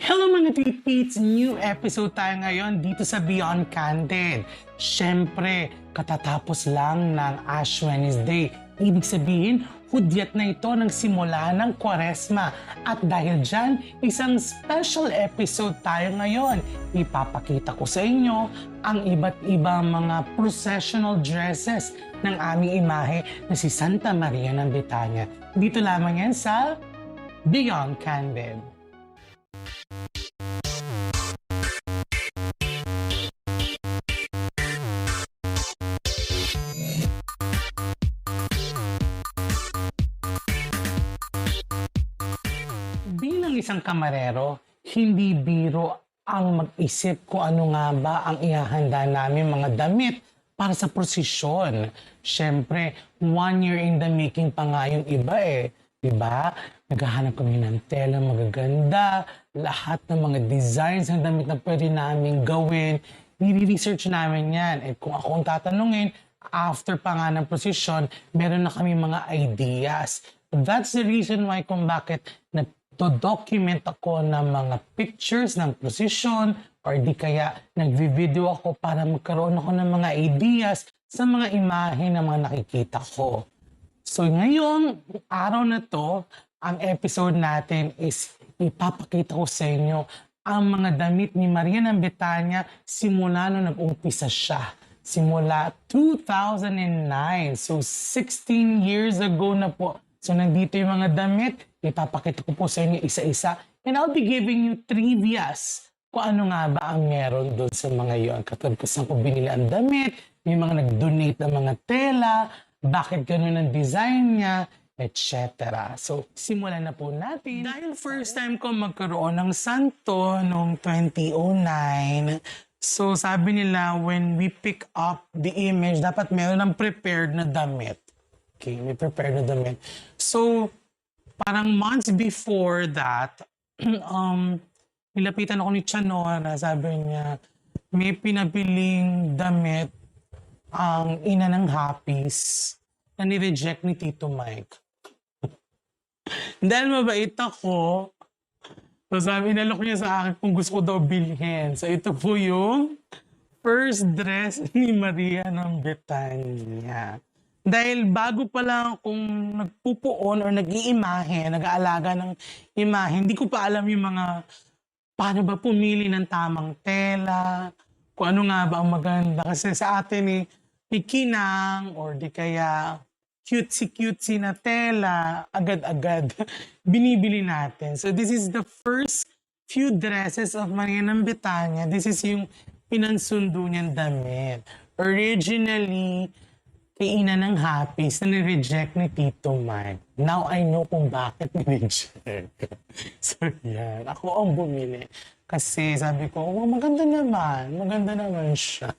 Hello mga Tweetpeats! New episode tayo ngayon dito sa Beyond Candid. Siyempre, katatapos lang ng Ash Wednesday. Ibig sabihin, hudyat na ito ng simula ng Kwaresma. At dahil dyan, isang special episode tayo ngayon. Ipapakita ko sa inyo ang iba't ibang mga processional dresses ng aming imahe na si Santa Maria ng Betania. Dito lamang yan sa Beyond Candid. Bilang isang kamarero, hindi biro ang mag-isip kung ano nga ba ang ihahanda namin mga damit para sa prosesyon. Siyempre, 1 year in the making pa nga yung iba eh. Diba? Naghahanap kami ng tela magaganda, lahat ng mga designs ng damit na pwede namin gawin. Nire-research namin yan. At kung ako ang tatanungin, after pa nga ng prosesyon, meron na kami mga ideas. That's the reason why kung bakit nagdo-document ako ng mga pictures ng prosesyon or di kaya nagvi-video ako para magkaroon ako ng mga ideas sa mga imahe na mga nakikita ko. So ngayong araw na to, ang episode natin is ipapakita ko sa inyo ang mga damit ni Maria ng Betania simula nung nag-umpisa siya. Simula 2009. So 16 years ago na po. So nandito yung mga damit, ipapakita ko po sa inyo isa-isa. And I'll be giving you trivias kung ano nga ba ang meron doon sa mga yon. Katulad ko saan ko binili ang damit, may mga nag-donate ng mga tela, bakit ganun ang design niya, etc. So, simulan na po natin. Dahil first time ko magkaroon ng santo noong 2009, so sabi nila when we pick up the image, dapat meron ng prepared na damit. Okay, may prepared na damit. So, parang months before that, nilapitan ako ni Chanora, sabi niya, may pinabiling damit ang ina ng Hapis na ni-reject ni Tito Mike. Dahil mabait ako, so sabi, inalok niya sa akin kung gusto ko daw bilhin. So ito po yung first dress ni Maria ng Betania. Dahil bago pa lang akong nagpupuon or nag-iimahe, nag-aalaga ng imahe, hindi ko pa alam yung mga paano ba pumili ng tamang tela, kung ano nga ba ang maganda. Kasi sa atin may kinang or di kaya cutesy-cutesy na tela, agad-agad binibili natin. So this is the first few dresses of Maria ng Betania. This is yung pinansundo niyang damit. Originally, kay ina ng Hapis na ni-reject ni Tito Mike. Now I know kung bakit ni-reject. So yan, ako ang bumili. Kasi sabi ko, oh, maganda naman siya.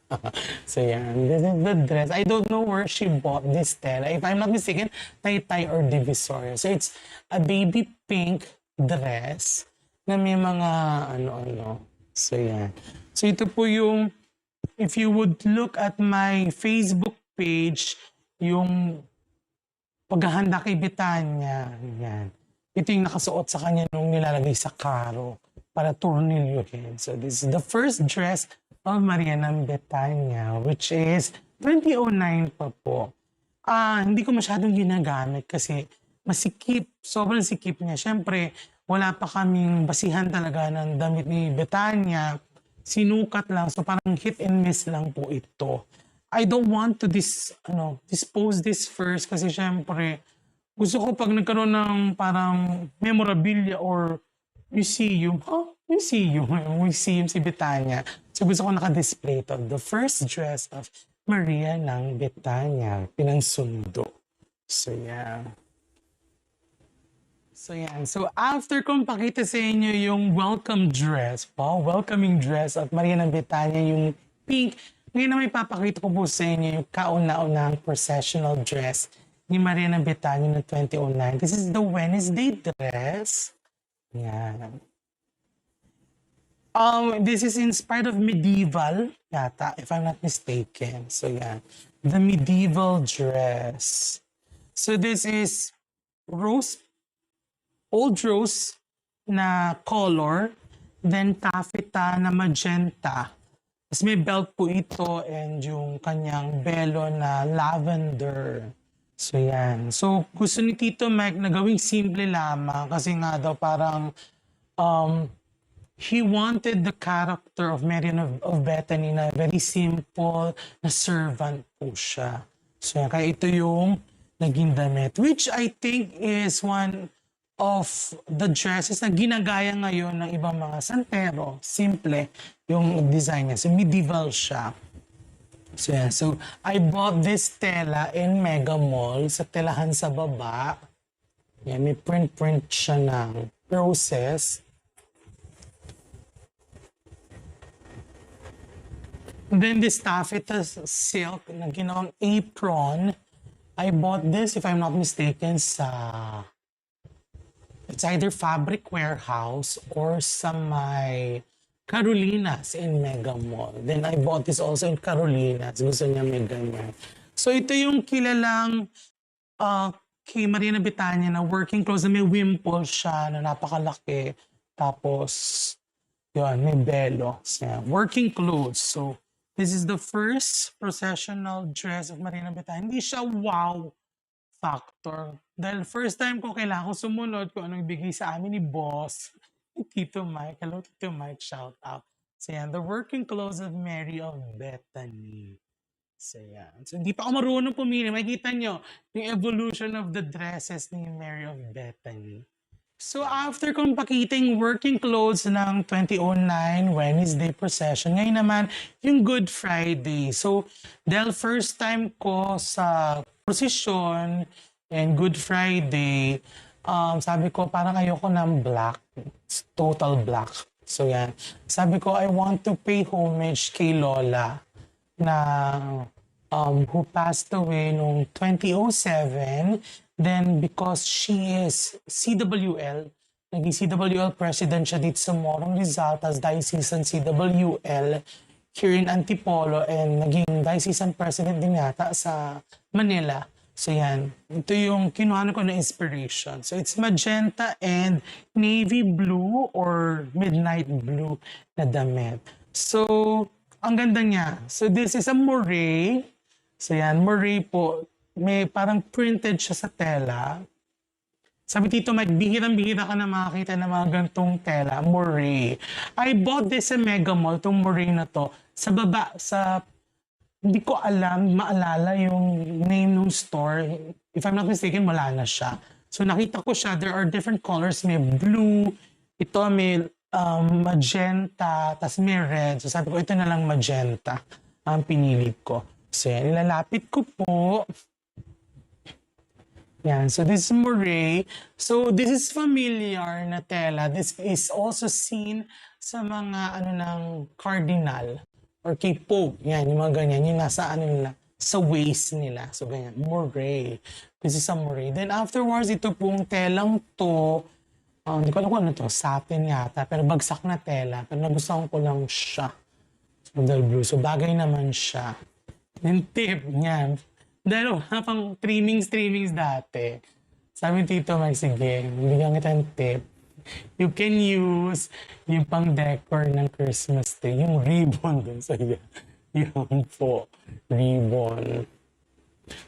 So yan, this is the dress. I don't know where she bought this tela. If I'm not mistaken, Taytay or Divisoria. So it's a baby pink dress na may mga ano-ano. So yan. So ito po yung, if you would look at my Facebook page, yung paghahanda kay Betania. Yan. Ito yung nakasuot sa kanya nung nilalagay sa karo para tornilyohin. So this is the first dress of Maria ng Betania, which is 2009 pa po. Hindi ko masyadong ginagamit kasi masikip, sobrang sikip niya. Siyempre, wala pa kaming basihan talaga ng damit ni Betania. Sinukat lang, so parang hit and miss lang po ito. I don't want to dispose this first kasi syempre gusto ko pag nagkaroon ng parang memorabilia or museum si Betania. So gusto ko naka-display ito. The first dress of Maria ng Betania, pinansundo. So yeah. So after kong pakita sa inyo yung welcoming dress of Maria ng Betania, yung pink. Ngayon na may papakita ko po sa inyo yung kauna-unang processional dress ni Maria ng Betania ng 2009. This is the Wednesday dress. Yan. This is inspired of medieval yata, if I'm not mistaken. So yan. The medieval dress. So this is old rose na color then taffeta na magenta. Tapos may belt po ito and yung kanyang belo na lavender. So yan. So gusto ni Tito Mike na gawing simple lamang kasi nga daw parang um, he wanted the character of Marian of Bethany na very simple, na servant po siya. So yan, kaya ito yung naging damit, which I think is one of the dresses na ginagaya ngayon ng ibang mga santero. Simple yung design niya. So medieval siya. So, yeah. So I bought this tela in Mega Mall sa telahan sa baba. Yeah, may print siya ng roses. And then this taffeta silk na ginawang apron. I bought this, if I'm not mistaken, sa it's either Fabric Warehouse or sa may Carolinas in Mega Mall. Then I bought this also in Carolinas. Gusto niya may ganyan. So ito yung kilalang kay Mariana Betania na working clothes na may wimple siya na napakalaki. Tapos, yun, may belo. So, yeah, working clothes. So, this is the first processional dress of Mariana Betania. Hindi siya wow factor. Dahil first time ko kailangan ko sumunod kung anong ibigay sa amin ni boss. Tito Mike. Hello, Tito Mike. Shout out. So yan, the working clothes of Mary of Bethany. So yan. So hindi pa ako marunong pumili. Makikita nyo yung evolution of the dresses ni Mary of Bethany. So after kong pakiting working clothes ng 2009 Wednesday procession, ngayon naman yung Good Friday. So dahil first time ko sa procession and Good Friday, sabi ko parang ayoko ng black, total black. So yan, sabi ko I want to pay homage kay Lola na who passed away noong 2007. Then because she is CWL, naging CWL president siya dito sa Morong Rizal, as diocesan CWL here in Antipolo, and naging diocesan president din yata sa Manila. So yan, ito yung kinuha ko na inspiration. So it's magenta and navy blue or midnight blue na damit. So ang ganda niya. So this is a moire. So yan, moire po. May parang printed siya sa tela. Sabi Tito Mike, bihirang-bihira ka na makakita ng mga gantong tela, moire. I bought this sa Mega Mall, itong moire na to. Sa baba, hindi ko maalala yung name ng store. If I'm not mistaken, wala na siya. So nakita ko siya, there are different colors. May blue, ito may magenta, tas may red. So sabi ko, ito na lang magenta ang pinili ko. So yan, ilalapit ko po. Yan, so this is moire. So this is familiar na tela. This is also seen sa mga ng cardinal or kay Pope. Yan, yung mga ganyan. Yung nasa nila, sa waist nila. So ganyan, moire. This is a moire. Then afterwards, ito pong telang to, hindi ko alam kung ano to, satin yata, pero bagsak na tela. Pero nagustuhan ko lang siya. So, blue. So bagay naman siya. Yung tip niyan. Dahil wala pang trimmings dati. Sabi Tito Mike, sige, bigyan kita ng tip. You can use yung pang decor ng Christmas tree, yung ribbon dun sa yun po, ribbon.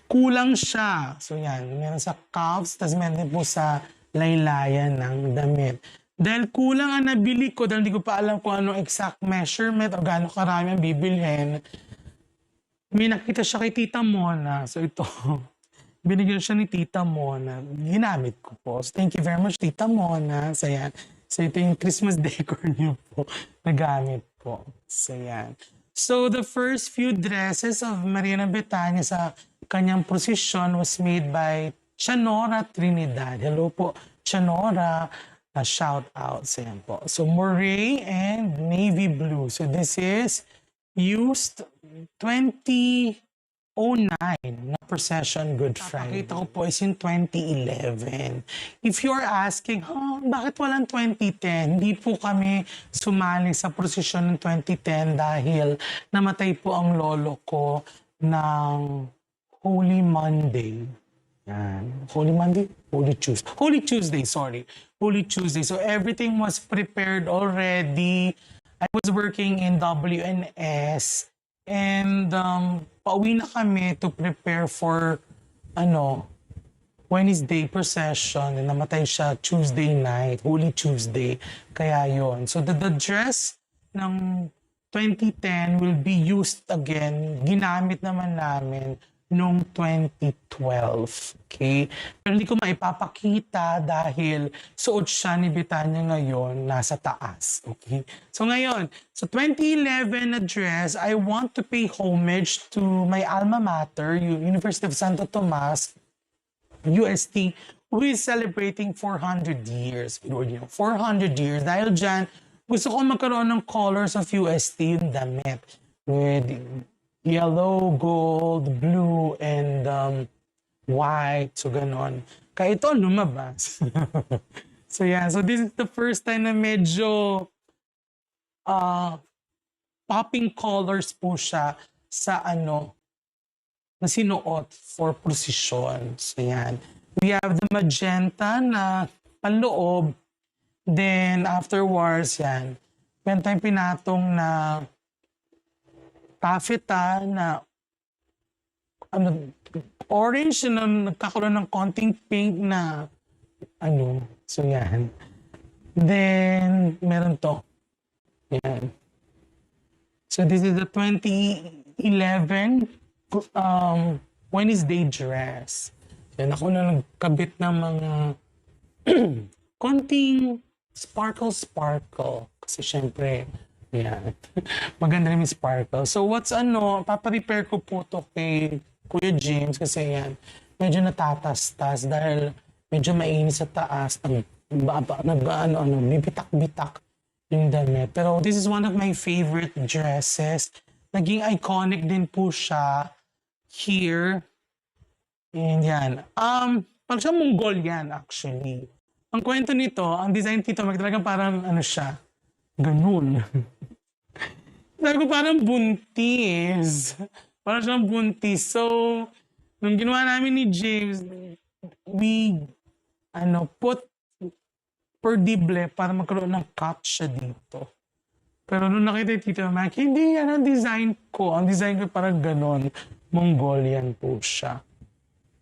Kulang siya. So yan, meron sa cuffs, tas meron din po sa laylayan ng damit. Dahil kulang ang nabili ko, dahil hindi ko pa alam kung anong exact measurement o gaano karami ang bibilhin, may nakita siya kay Tita Mona. So ito, binigyan siya ni Tita Mona. Ginamit ko po. So thank you very much, Tita Mona. So yan. So ito yung Christmas decor niyo po. Nagamit po. So yan. So the first few dresses of Mariana Betania sa kanyang procession was made by Chanora Trinidad. Hello po, Chanora. Shout out sa yan po. So moire and navy blue. So this is used 2009 na procession Good Friday. Pakita ko po is in 2011. If you're asking, bakit walang 2010? Hindi po kami sumali sa procession ng 2010 dahil namatay po ang lolo ko ng Holy Monday. Yan. Holy Monday? Holy Tuesday. Holy Tuesday, sorry. Holy Tuesday. So everything was prepared already. I was working in WNS and pauwi na kami to prepare for Wednesday procession. And namatay siya Tuesday night, Holy Tuesday. Kaya yon. So the dress ng 2010 will be used again. Ginamit naman namin noong 2012. Okay? Pero hindi ko maipapakita dahil suot siya ni Betania ngayon nasa taas. Okay? So ngayon, sa 2011 na dress, I want to pay homage to my alma mater, University of Santo Tomas, UST, who is celebrating 400 years. 400 years. Dahil dyan, gusto ko magkaroon ng colors of UST yung damit. With yellow, gold, blue, and white. So, ganon. Kaya ito lumabas. So, yeah. So, this is the first time na medyo popping colors po siya sa na sinuot for procession. So, yan. We have the magenta na panloob. Then, afterwards, yan. Meron tayong pinatong na taffeta na orange na nagkakaroon ng konting pink na so yan. Then, meron to. Yan. So, this is the 2011 Wednesday dress. Yan, ako na nagkabit ng mga konting sparkle. Kasi syempre, yan. Maganda rin yung sparkle. So what's paparepair ko po to kay Kuya James kasi yan, medyo natatastas dahil medyo mainit sa taas. Bibitak-bitak yung damit. Pero this is one of my favorite dresses. Naging iconic din po siya here. And yan. Parang siya Mongolian actually. Ang kwento nito, ang design dito, talagang parang siya, ganun. Sabi ko parang buntis. Parang siyang buntis. So, nung ginawa namin ni James, we, put perdible para magkaroon ng cut siya dito. Pero nung nakita yung Tito Mac, hindi yan ang design ko. Ang design ko parang ganun. Mongolian po siya.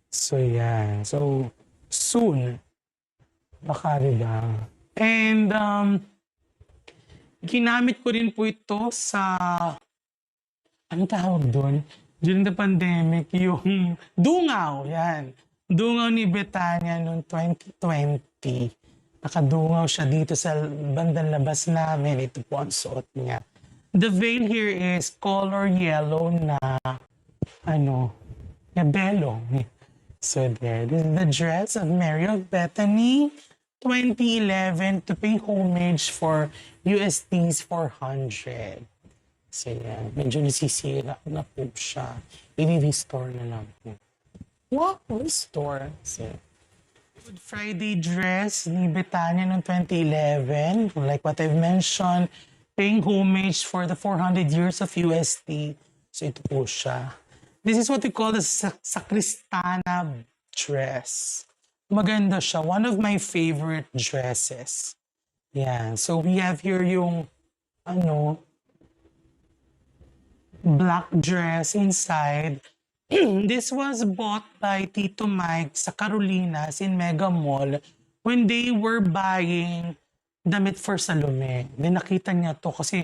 So, yan. So, soon. Baka diba? And, ginamit ko rin po ito sa, tawag doon? During the pandemic, yung dungaw, yan. Dungaw ni Betania noong 2020. Nakadungaw siya dito sa bandang labas namin. Ito po ang suot niya. The veil here is color yellow na, belong. So there, this is the dress of Mary of Bethany, 2011, to pay homage for UST's 400. So yan, medyo nasisira na po siya. I-restore na lang po. What? Restore? So, Good Friday dress ni Betania noong 2011. Like what I've mentioned, paying homage for the 400 years of UST. So ito po siya. This is what we call the Sacristana dress. Maganda siya. One of my favorite dresses. Yeah. So we have here yung black dress inside. This was bought by Tito Mike sa Carolinas in Mega Mall when they were buying damit for Salome. Then nakita niya to kasi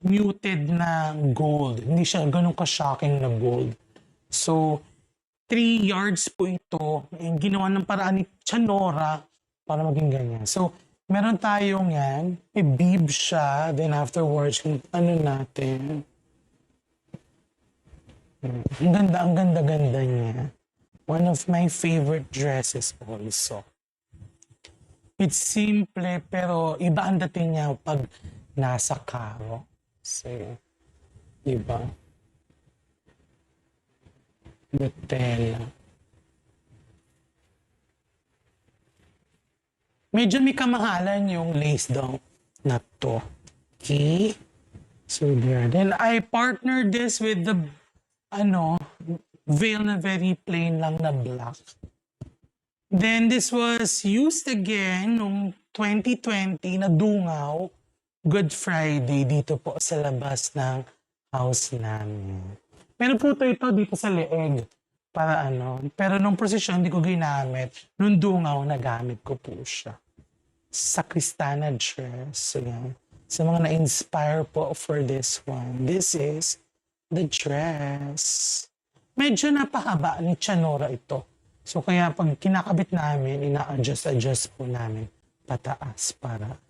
muted na gold. Hindi siya ganun ka-shocking na gold. So, 3 yards po ito. And ginawa ng paraan ni Chanora para maging ganyan. So, meron tayong yan. May bib siya. Then afterwards, natin. Ang ganda niya. One of my favorite dresses also. It's simple pero iba ang dating niya pag nasa karo. So, iba. The tela. Medyo may kamahalan yung lace down na to. Okay? So there. Then I partnered this with the veil na very plain lang na black. Then this was used again noong 2020 na dungaw, Good Friday, dito po sa labas ng house namin. Meron po ito dito sa leeg para pero nung prosesyon hindi ko ginamit. Nung dungaw nagamit ko po siya. Sa Kristana dress. So yan. Sa mga na-inspire po for this one. This is the dress. Medyo napahaba ni Chanora ito. So kaya pag kinakabit namin, ina-adjust po namin pataas para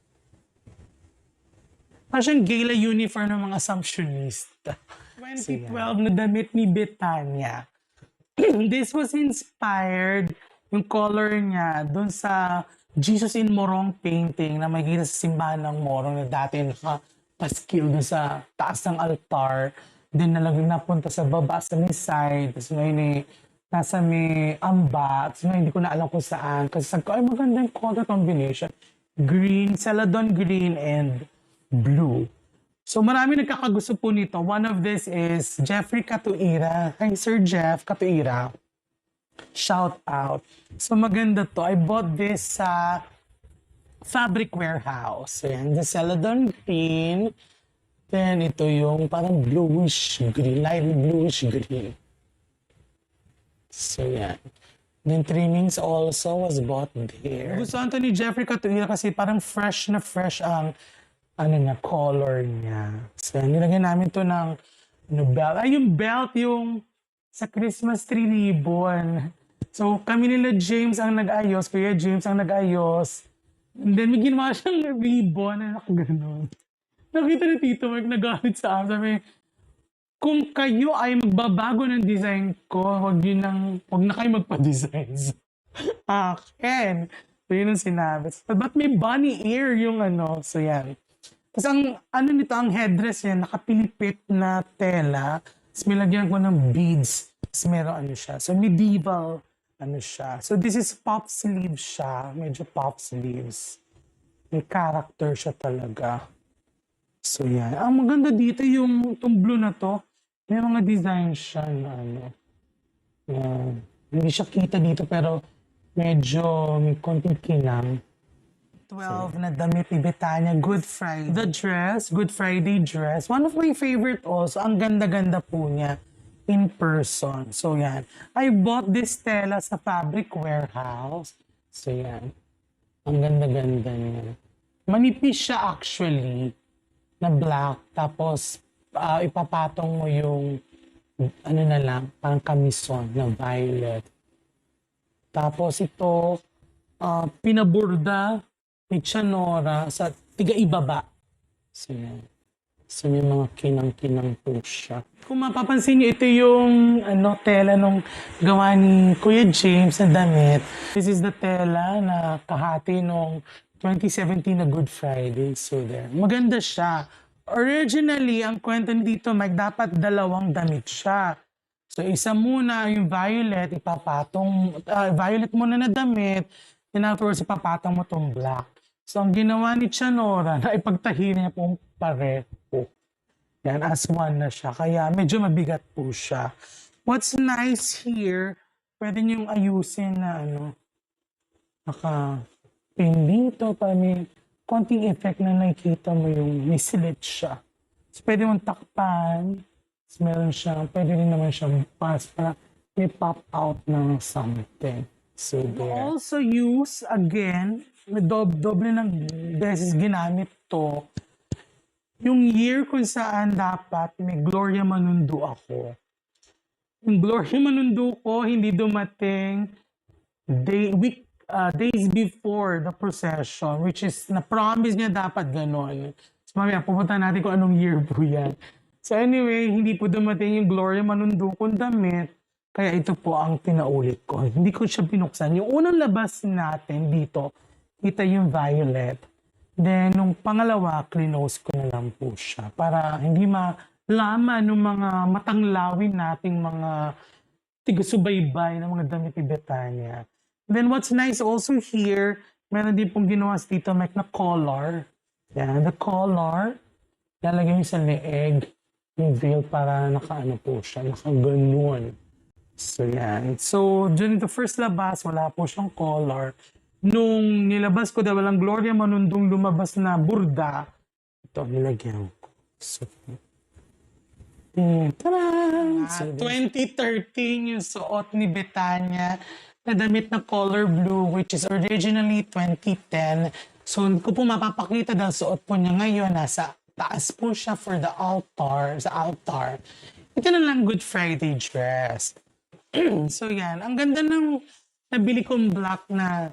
siyang gala uniform ng mga Assumptionista. 2012 na damit ni Betania. This was inspired, yung color niya, dun sa Jesus in Morong painting na makikita sa simbahan ng Morong na dati nakapaskil dun sa taas ng altar. Then napunta sa baba sa may side. Tapos ngayon nasa may amba. Tapos ngayon hindi ko na alam kung saan. Kasi sabi ko, ay maganda yung color combination. Green, celadon green and blue. So marami nagkakagusto po nito. One of this is Jeffrey Catuira. Kay Sir Jeff Catuira. Shout out. So maganda to. I bought this sa Fabric Warehouse. Ayan, the celadon green. Then ito yung parang bluish green, light bluish green. So yan. Then trimmings also was bought there. Gusto ni Jeffrey Catuira kasi parang fresh na fresh ang color niya. So nilagyan namin to ng belt. Ay, yung belt yung sa Christmas tree ribbon. So kami nila James ang nag-ayos, Kuya James ang nag-ayos. And then may ginawa siyang ribbon na nakaganon. Nakita ni Tito Mark nagalit sa akin. Sabi, kung kayo ay magbabago ng design ko, wag na kayo magpa-design sa akin. So yun ang sinabi. But may bunny ear yung so yan. Tapos ang nito, ang headdress yan, nakapilipit na tela. Tapos may lagyan ko ng beads. Tapos meron siya. So medieval siya. So this is pop sleeves siya. Medyo pop sleeves. May character siya talaga. So yan. Ang maganda dito yung itong blue na to. May mga design siya na yan. Hindi siya kita dito pero medyo may konting kinang. 12 na damit ni Betania, Good Friday. The dress, Good Friday dress. One of my favorite also. Ang ganda-ganda po niya in person. So yan. I bought this tela sa Fabric Warehouse. So yan. Ang ganda-ganda niya. Manipis siya actually na black. Tapos ipapatong mo yung na lang, parang kamison na violet. Tapos ito, pinaburda ni Chanora sa tiga-ibaba. So, yan. So, may mga kinang-kinang po siya. Kung mapapansin niyo, ito yung tela nung gawa ni Kuya James na damit. This is the tela na kahati nung 2017 na Good Friday. So, there. Maganda siya. Originally, ang kwento dito, Mike, dapat dalawang damit siya. So, isa muna yung violet, violet muna na damit, and afterwards, ipapatong mo itong black. So, ang ginawa ni Chanora, na ipagtahi niya pong pareho. Yan, as one na siya. Kaya medyo mabigat po siya. What's nice here, pwede niyong ayusin na naka-pin dito, para may konting effect na nakikita mo yung may slit siya. So, pwede mong takpan. So, meron siyang, pwede rin naman siyang pass para may pop out ng something. So, there. Also use, again, doble ng beses ginamit to, yung year kung saan dapat may Gloria Manundo ako. Yung Gloria Manundo ko, hindi dumating days before the procession, which is, na-promise niya dapat gano'n. So, mamaya, pupunta natin kung anong year po yan. So anyway, hindi po dumating yung Gloria Manundo kong damit, kaya ito po ang pinaulit ko. Hindi ko siya binuksan. Yung unang labas natin dito, kita yung violet. Then, nung pangalawa, clinose ko na lang po siya para hindi malaman ng mga matanglawin nating mga tigasubaybay ng mga damit ni Betania. Then, what's nice also here, meron din pong ginawa si Tito Mike na collar. Yan, the collar, lalagay mo sa leeg, yung veil para nakaano po siya, nakaganon. So, yan. So, during the first labas, wala po siyang color. Nung nilabas ko, dahil walang Gloria Manundong lumabas na burda, ito, nilagyan ko. So, taran! So, 2013 yung suot ni Betania na damit na color blue, which is originally 2010. So, hindi ko po mapapakita dahil suot po niya ngayon. Nasa taas po siya for the altar, sa altar. Ito na lang Good Friday dress. So yan, ang ganda ng nabili kong black na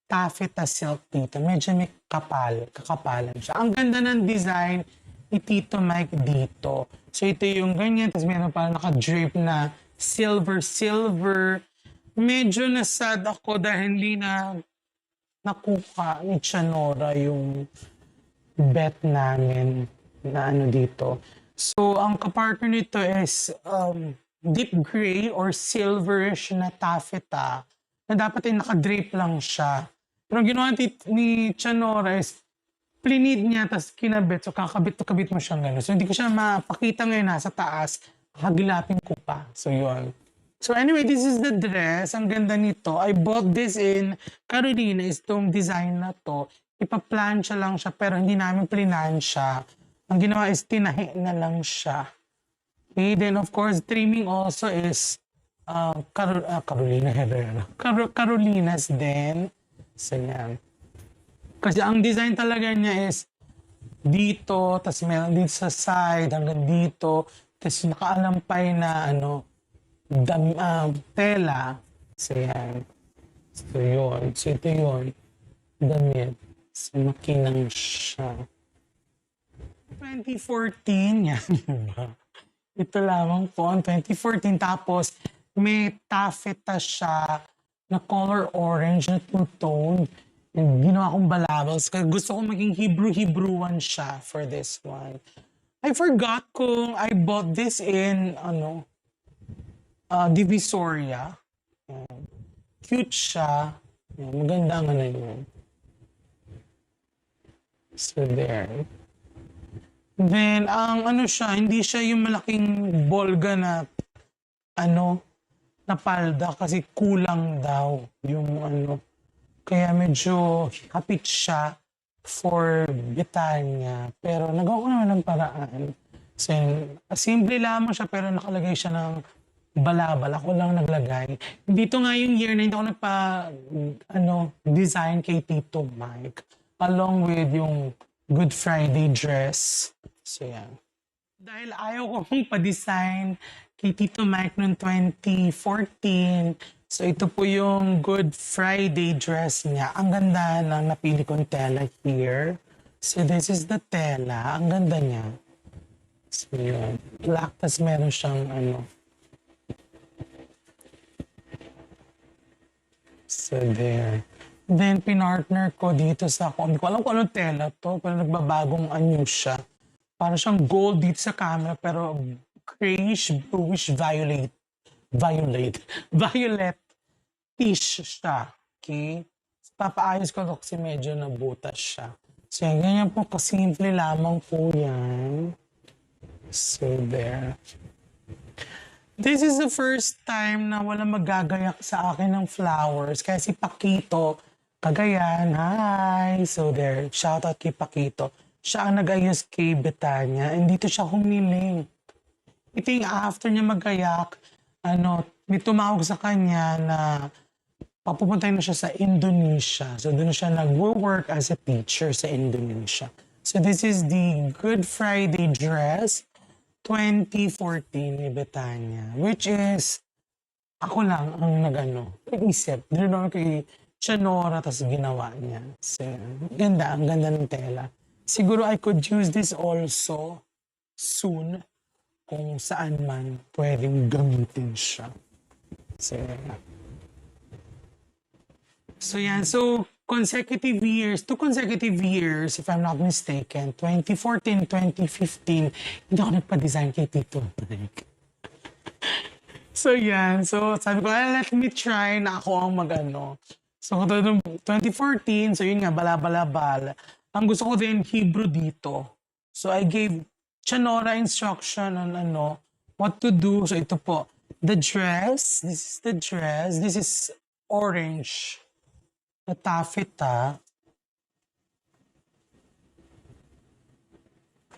taffeta silk dito. Medyo may kakapalan siya. Ang ganda ng design ni Tito Mike dito. So ito yung ganyan, tapos meron pa naka-drape na silver. Medyo nasad ako dahil hindi na nakuha ni Chanora yung bet namin na ano dito. So ang kapartner nito is deep gray or silverish na taffeta na dapat ay nakadrape lang siya. Pero ang ginawa ni Chanora is plinid niya tapos kinabit. So kakabit mo siyang gano'n. So hindi ko siya mapakita ngayon nasa taas. Hagilapin ko pa. So yun. So anyway, this is the dress. Ang ganda nito. I bought this in Carolina. Is itong design na to. Ipa-plancha lang siya pero hindi namin plinansya. Ang ginawa is tinahi na lang siya. Okay, then of course, trimming also is Carolina Herrera. Carolinas din. So yan. Kasi ang design talaga niya is dito, tas meron dito sa side, hanggang dito, tas nakaalampay na tela. So yan. So yun. So ito yun. Damit. So makinang siya. 2014, yan ba? Ito lamang po, 2014. Tapos, may taffeta siya na color orange na two-tone. Ginawa kong balabals. Kaya gusto ko maging Hebrew-Hebrewan siya for this one. I forgot kung I bought this in, Divisoria. Cute siya. Maganda ang yun. So, there. Then, ang siya, hindi siya yung malaking bolga na, na palda kasi kulang daw yung Kaya medyo hapit siya for Betania. Pero nagawa ko naman ng paraan. So, simple lamang siya pero nakalagay siya ng balabal. Ako lang naglagay. Dito nga yung year na hindi ako design kay Tito Mike. Along with yung Good Friday dress. So, yan. Dahil ayaw ko pa-design kay Tito Mike noong 2014. So, ito po yung Good Friday dress niya. Ang ganda ng napili kong tela here. So, this is the tela. Ang ganda niya. So, yun. Black, tas meron siyang So, there. Then, pinartner ko dito sa hindi ko alam kung anong tela to, pero nagbabagong anyo siya. Para siyang gold dito sa camera, pero grayish, bluish, violet-ish siya. Okay? So, papaayos ko kasi medyo nabutas siya. So, yan, ganyan po, kasimple lamang po yan. So, there. This is the first time na wala magagayak sa akin ng flowers. Kaya si Paquito, Cagayan, hi! So there, shout out kay Paquito. Siya ang nag-ayos kay Betania, and dito siya humiling. Ito yung after niya magayak, may tumawag sa kanya na papupuntay na siya sa Indonesia. So doon siya nag-work as a teacher sa Indonesia. So this is the Good Friday dress 2014 ni Betania, which is ako lang ang nag-isip. Doon naman kay Chanora, tas ginawa niya. So, ang ganda ng tela. Siguro I could use this also soon kung saan man pwedeng gamitin siya. So yan. So, consecutive years, 2 consecutive years, if I'm not mistaken, 2014, 2015, hindi ako nagpa-design kay Tito Mike. So yan. So, sabi ko, let me try na ako ang So, 2014, so yun nga, bala-bala-bala. Ang gusto ko din, Hebrew dito. So, I gave Chanora instruction on what to do. So, ito po. The dress, this is the dress. This is orange na taffeta.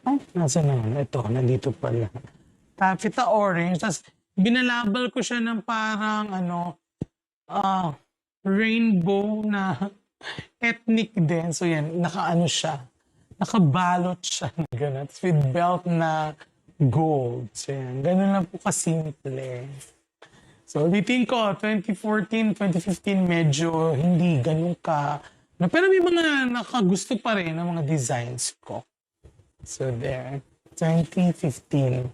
Ay, nasa naman? Ito, nandito pala. Taffeta orange. Tapos, binalabal ko siya ng parang, ah, rainbow na ethnic din. So, yan, nakaano siya. Nakabalot siya na gano'n. Tapos, with belt na gold. So, yan. Ganun lang po kasimple. So, ulitin ko, 2014, 2015, medyo hindi ganun ka. Pero may mga nakagusto pa rin ng mga designs ko. So, there. 2015.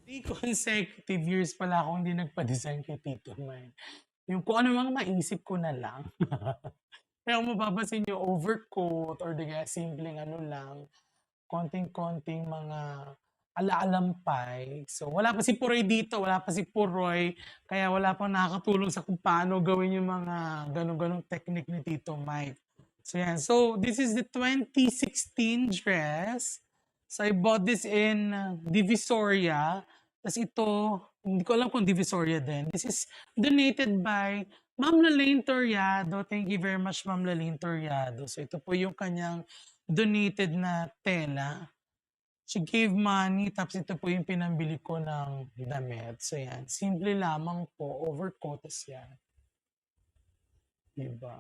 3 consecutive years pala ako hindi nagpa-design kay Tito Mine. Yung kung ano mga maisip ko na lang. Kaya kung mapapansin nyo, overcoat or di kaya simpleng ano lang, konting-konting mga alaalampay. So, wala pa si Puroy dito, wala pa si Puroy, kaya wala pang nakakatulong sa kung paano gawin yung mga ganong-ganong technique ni Tito Mike. So, yan. So, this is the 2016 dress. So, I bought this in Divisoria. Tapos ito, hindi ko alam kung Divisoria din. This is donated by Ma'am Lalaine Toriado. Thank you very much, Ma'am Lalaine Toriado. So, ito po yung kanyang donated na tela. She gave money, tapos ito po yung pinambili ko ng damit. So, yan. Simple lamang po. Overcoat, tas yan. Diba?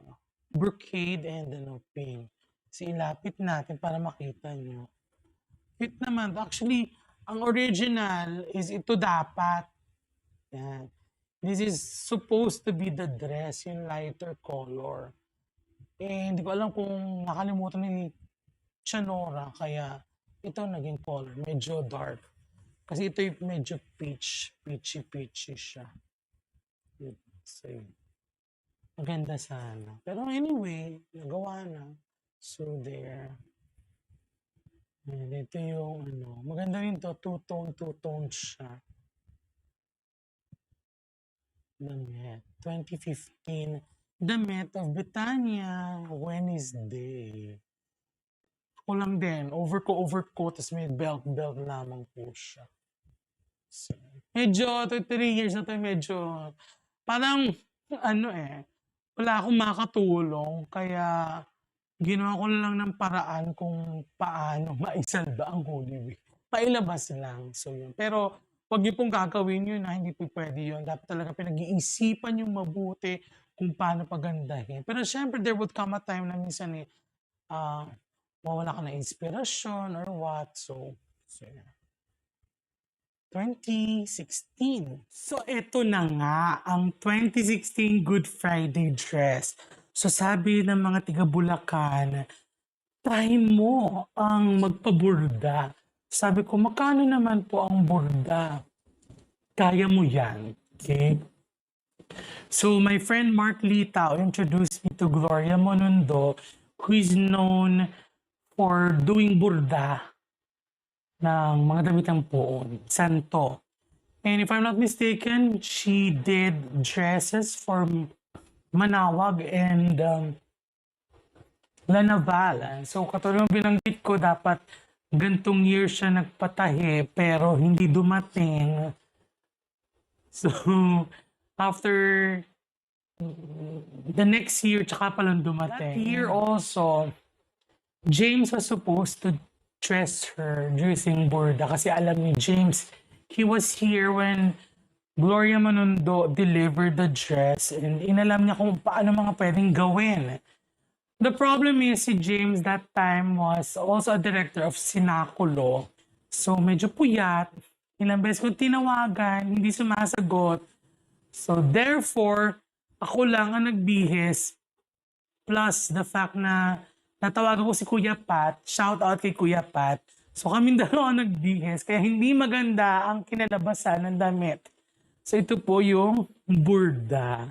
Brocade and pink. So, ilapit natin para makita nyo. Fit naman. Actually, ang original is ito dapat. Yan. This is supposed to be the dress, yung lighter color. Eh, hindi ko alam kung nakalimutan ni Chanora, kaya ito naging color, medyo dark. Kasi ito yung medyo peachy siya. So, maganda sana. Pero anyway, nagawa na. So, there. And ito yung maganda rin to, two-tone siya. Damit, 2015. Damit of Betania, Wednesday. Ko lang din, overcoat, tapos may belt lamang po siya. So, medyo, 3 years na to, medyo, parang, wala akong makatulong, kaya, ginawa ko lang ng paraan kung paano maisalba ang Holy Week. Pailabas lang. So yun. Pero wag niyo pong gagawin yun na hindi po pwede yun. Dapat talaga pinag-iisipan yung mabuti kung paano pagandahin. Pero syempre there would come a time na minsan mawala ka na inspirasyon or what. So yeah. 2016. So ito na nga ang 2016 Good Friday dress. So sabi ng mga tiga Bulacan, try mo ang magpaburda. Sabi ko, magkano naman po ang burda? Kaya mo yan. Okay? So my friend Mark Litao introduced me to Gloria Monundo, who is known for doing burda ng mga damitang poon, santo. And if I'm not mistaken, she did dresses for Manawag and Lanaval. So katulad ng binanggit ko, dapat gantong year siya nagpatahi pero hindi dumating. So after the next year, tsaka palang dumating. That year also, James was supposed to dress her dressing burda kasi alam ni James, he was here when Gloria Monundo delivered the dress and inalam niya kung paano mga pwedeng gawin. The problem is si James that time was also a director of Sinakulo. So medyo puyat. Ilang beses ko tinawagan, hindi sumasagot. So therefore, ako lang ang nagbihis. Plus the fact na natawagan ko si Kuya Pat, shout out kay Kuya Pat. So kaming dalawa nagbihis, kaya hindi maganda ang kinalabasan ng damit. So ito po yung burda.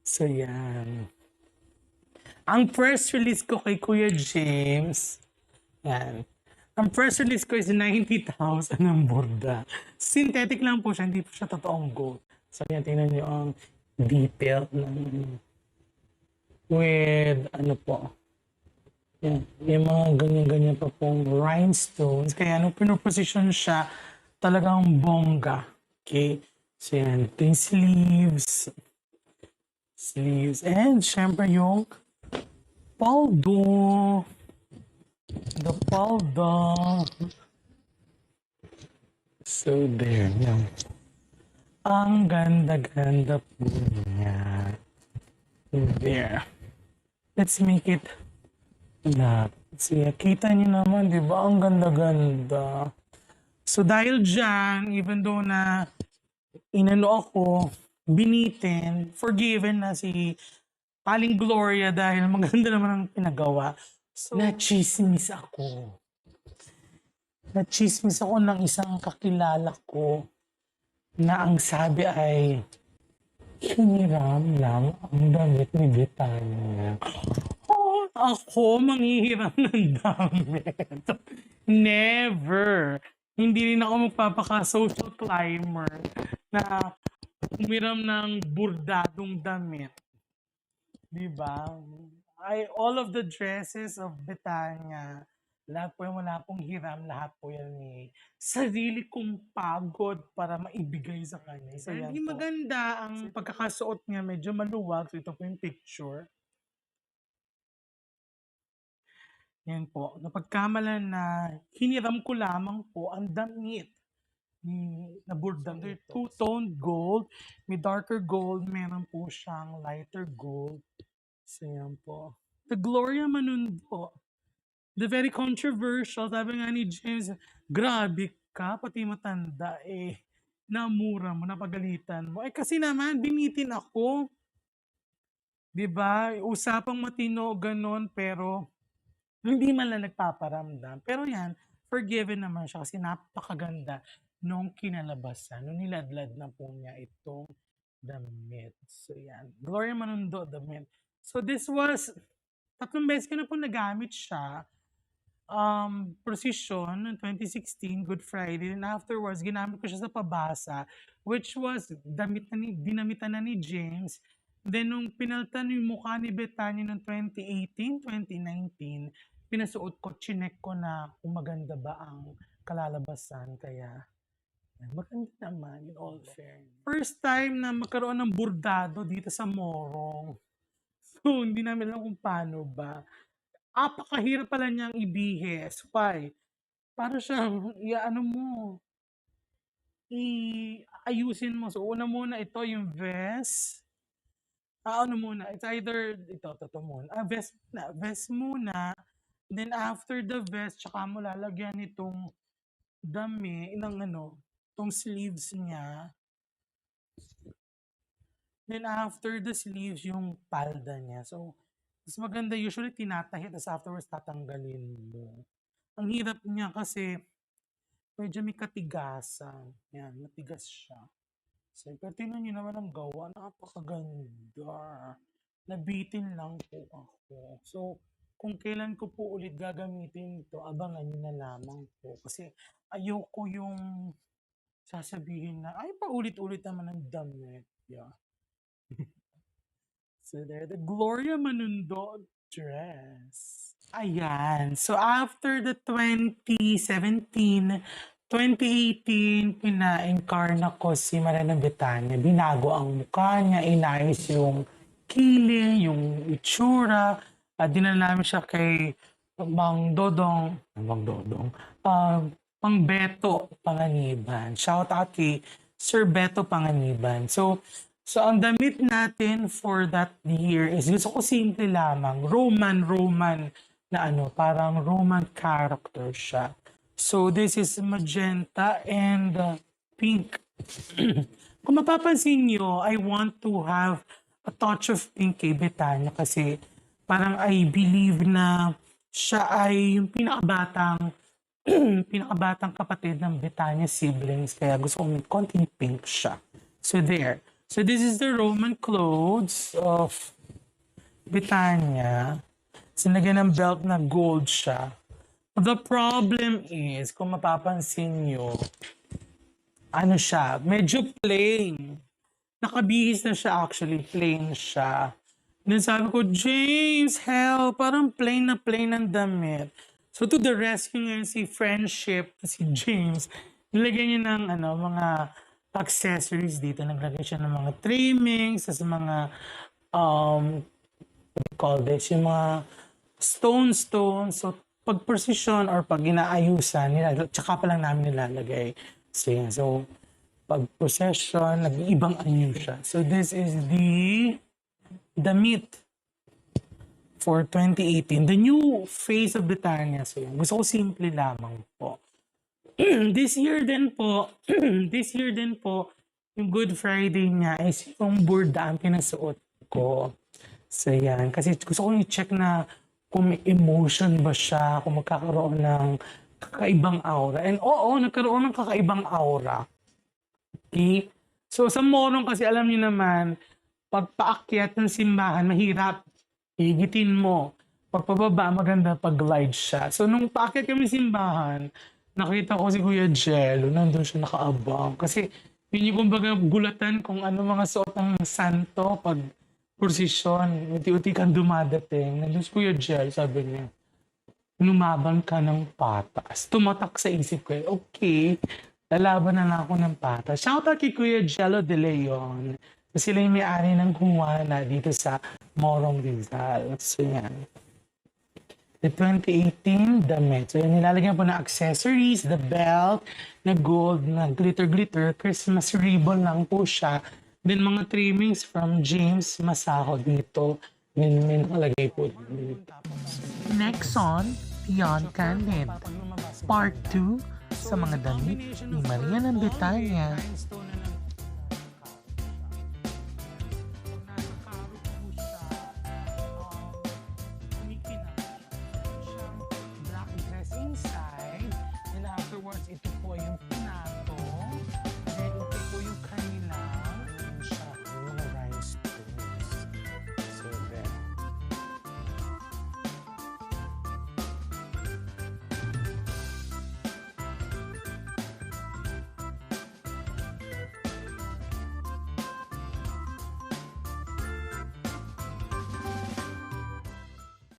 So yan. Ang press release ko kay Kuya James, yan. Ang press release ko is 90,000 ang burda. Synthetic lang po siya, hindi po siya totoong gold. So yan, tingnan nyo ang detail ng with yan, yung mga ganyan-ganyan pa pong rhinestones. Kaya nung pinoposition siya, talagang bongga. Okay? So yan, ito yung sleeves. Sleeves. And syempre yung paldo. The paldo. So there, yan. Ang ganda-ganda po niya. There. Let's make it na. Sige, kita niyo naman, di ba? Ang ganda-ganda. So dahil dyan, even though na inano ako, binitin, forgiven na si Aling Gloria dahil maganda naman ang pinagawa. So, nachismis ako. Nachismis ako ng isang kakilala ko na ang sabi ay hiniram lang ang damit ni Betania. Oh, ako manghihiram ng damit. Never. Hindi rin ako magpapaka-social climber na umiram ng burdadong damit. Diba? All of the dresses of Betania, lahat po yung wala pong hiram, lahat po yan ni sarili kong pagod para maibigay sa kanya. So, yan Hindi po. Maganda ang pagkakasuot niya, medyo maluwag. So, ito po yung picture. Yan po. Napagkamalan na hiniram ko lamang po ang damit na burdang two-toned gold. May darker gold, meron po siyang lighter gold. So, yan po. The Gloria Manundo. The very controversial, sabi nga ni James, grabe ka, pati matanda, namura mo, napagalitan mo. Kasi naman, binitin ako. Diba? Usapang matino, ganon, pero hindi man lang nagpaparamdam. Pero yan, forgiven naman siya kasi napakaganda nung kinalabasan, nung niladlad na po niya itong damit. So yan, Gloria Manundo, damit. So this was, 3 beses ko na po nagamit siya. Procession ng 2016, Good Friday, and afterwards, ginamit ko siya sa pabasa, which was dinamitan na ni James. Then, nung pinaltan yung mukha ni Betania ng 2018, 2019, pinasuot ko, chinek ko na kung maganda ba ang kalalabasan. Kaya, maganda naman, in all fair. First time na magkaroon ng burdado dito sa Morong. So, hindi namin alam kung paano ba. Apakahirap pala niyang ibihis. Why? Para siyang, ayusin mo. So, una muna ito yung vest. It's either, ito muna. Vest muna. Then, after the vest, tsaka mo lalagyan itong dami, itong sleeves niya. Then, after the sleeves, yung palda niya. So, mas maganda, usually tinatahit, tapos afterwards tatanggalin mo. Ang hirap niya kasi medyo may katigasan. Yan, matigas siya. So, pero tingnan niyo naman ang gawa, napakaganda. Nabitin lang po ako. So, kung kailan ko po ulit gagamitin ito, abangan niyo na lamang po. Kasi ayoko yung sasabihin na, ay, paulit-ulit naman ang damit. Yeah. So there, the Gloria Manundo dress. Ayan. So after the 2017, 2018, pina-incarna ko si Mariana Betania. Binago ang mukha niya, inayos yung kiling, yung itsura. Dinala namin siya kay Mang Dodong, Mang Beto Panganiban. Shout out kay Sir Beto Panganiban. So ang damit natin for that year is gusto ko simple lamang, Roman na parang Roman character siya. So this is magenta and pink. Kung mapapansin nyo, I want to have a touch of pink kay Betania kasi parang I believe na siya ay yung pinakabatang kapatid ng Betania siblings kaya gusto ko may konting pink siya. So there. So this is the Roman clothes of Betania. Sinagyan ng belt na gold siya. The problem is, kung mapapansin nyo, siya, medyo plain. Nakabihis na siya actually, plain siya. Then sabi ko, James, help, parang plain ang damit. So to the rescue ngayon si Friendship, si James, nilagyan niya ng mga accessories dito. Naglagay siya ng mga trimmings, sa mga, what do you call this, yung mga stones. So, pag precision or pag inaayusan, tsaka pa lang namin nilalagay. So, yan. So, pag procession, nag-iibang anyo siya. So, this is the meat for 2018. The new face of Betania. So, yan. Gusto ko simple lamang po. This year din po, yung Good Friday niya is yung burda ang pinasuot ko. So, yan. Kasi gusto ko i-check na kung may emotion ba siya, kung magkakaroon ng kakaibang aura. And oo, nagkaroon ng kakaibang aura. Okay? So, sa morong kasi alam niyo naman, pag paakyat ng simbahan, mahirap. Higitin mo. Pag pababa, maganda pag-glide siya. So, nung paakyat kami simbahan, nakita ko si Kuya Jello, nandun siya nakaabang. Kasi, yun yung kumbaga gulatan kung ano mga suot ng santo pag prosesyon. Unti-unti kang dumadating. Nandun si Kuya Jello, sabi niya, lumaban ka ng patas. Tumatak sa isip ko, okay, lalaban na lang ako ng patas. Shoutout kay Kuya Jello de Leon. So, sila yung may-ari ng Juana dito sa Morong Rizal. So, yan. The 2018 damit. So, yun, nilalagyan po ng accessories, the belt, na gold, na glitter-glitter, Christmas ribbon lang po siya. Then, mga trimmings from James Masaho dito. May nakalagay po dito. Next on, Beyond Candid. Part 2 sa mga damit ni Maria ng Betania. Black dress inside, and afterwards ito po yung